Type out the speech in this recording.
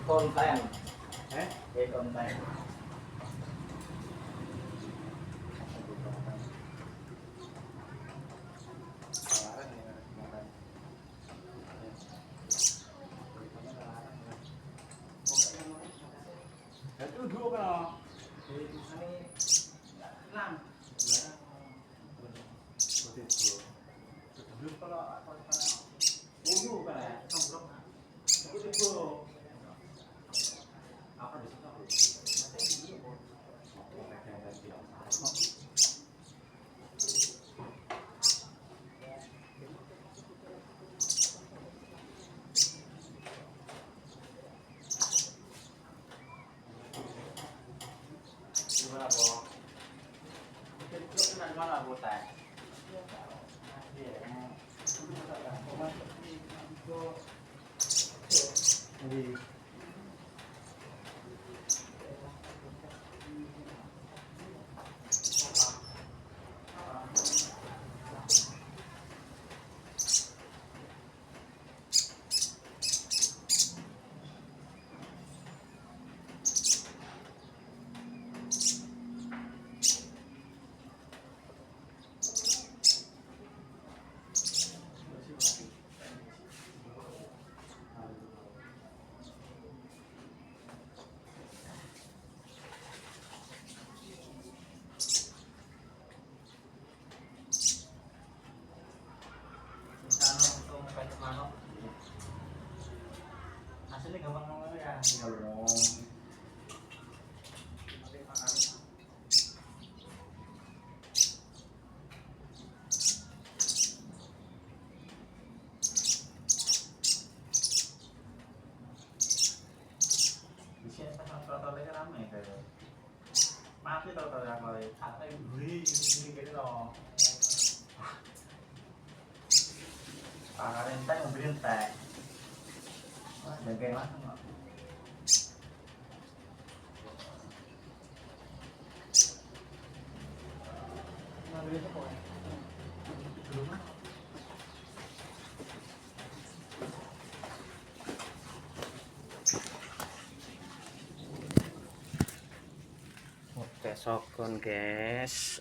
konten. Kayak konten. Itu dua kan. Ini hilang. Dulu kalau apa dulu kan ya, itu apa di situ? Gimana, Bo? Itu kan mana, Bo, Teh? Jadi hasilnya gampang banget ya, tinggal ngomong. Di sini pas trotoarnya ramai kayak mati trotoar yang lain, santai, wih, ini gini loh. Pangarin teh, mobilin teh. Jagain langsung nggak? Ngambilin tuh pokoknya. Belum lah. Oke, sokon guys.